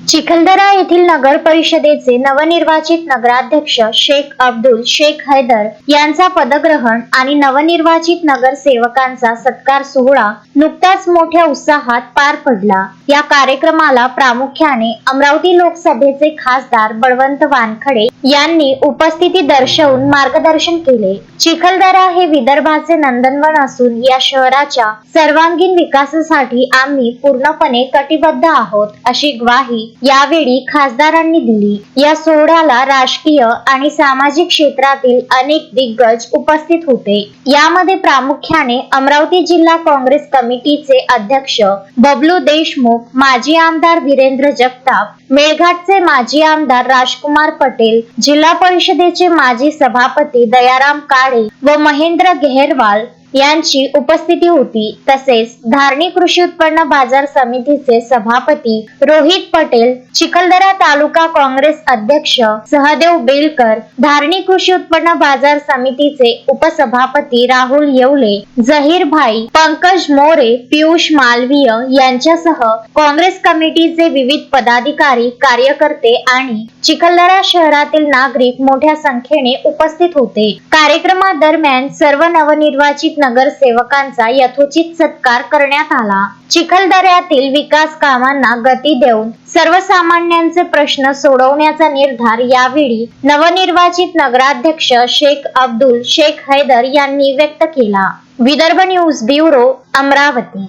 चिखलदरा येथील नगर परिषदेचे नवनिर्वाचित नगराध्यक्ष शेख अब्दुल शेख हैदर यांचा पदग्रहण आणि नवनिर्वाचित नगरसेवकांचा सत्कार सोहळा नुकताच मोठ्या उत्साहात पार पडला। या कार्यक्रमाला प्रामुख्याने अमरावती लोकसभेचे खासदार बळवंत वानखडे यांनी उपस्थिती दर्शवून मार्गदर्शन केले। चिखलदरा हे विदर्भाचे नंदनवन असून या शहराच्या सर्वांगीण विकासासाठी आम्ही पूर्णपणे कटिबद्ध आहोत, अशी ग्वाही यावेळी खासदारांनी दिली। या सोहळ्याला राजकीय आणि सामाजिक क्षेत्रातील अनेक दिग्गज उपस्थित होते। यामध्ये प्रामुख्याने अमरावती जिल्हा काँग्रेस कमिटीचे अध्यक्ष बबलू देशमुख, माजी आमदार वीरेंद्र जगताप, मेळघाटचे माजी आमदार राजकुमार पटेल, जिल्हा परिषदेचे माजी सभापती दयाराम काळे व महेंद्र गेहरवाल यांची उपस्थिती होती। तसेच धारणी कृषी उत्पन्न बाजार समितीचे सभापती रोहित पटेल, चिखलदरा तालुका काँग्रेस अध्यक्ष सहदेव बेलकर, धारणी कृषी उत्पन्न बाजार समितीचे उपसभापती राहुल येवले, जहीर भाई, पंकज मोरे, पियुष मालवीय यांच्यासह काँग्रेस कमिटीचे विविध पदाधिकारी, कार्यकर्ते आणि चिखलदरा शहरातील नागरिक मोठ्या संख्येने उपस्थित होते। कार्यक्रमादरम्यान सर्व नवनिर्वाचित नगरसेवकांचा यथोचित सत्कार करण्यात आला। चिखलदऱ्यातील विकास कामांना गती देऊन सर्वसामान्यांचे प्रश्न सोडवण्याचा निर्धार यावेळी नवनिर्वाचित नगराध्यक्ष शेख अब्दुल शेख हैदर यांनी व्यक्त केला। Vidarbha news bureau, Amravati.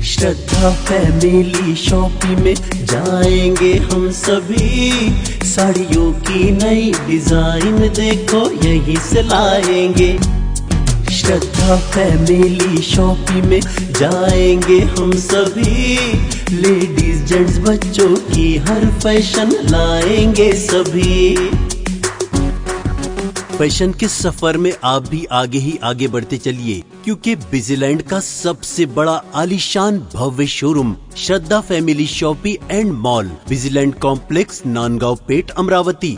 Shraddha family shopping में जाएंगे हम सभी, साड़ियों की नई डिजाइन देखो यहीं से लाएंगे। श्रद्धा फैमिली शॉपिंग में जाएंगे हम सभी, लेडीज जेंट्स बच्चों की हर फैशन लाएंगे सभी। फैशन के सफर में आप भी आगे ही आगे बढ़ते चलिए, क्योंकि बिजीलैंड का सबसे बड़ा आलीशान भव्य showroom Shraddha family shopping and mall, Busyland complex, Nandgaon Peth, Amravati.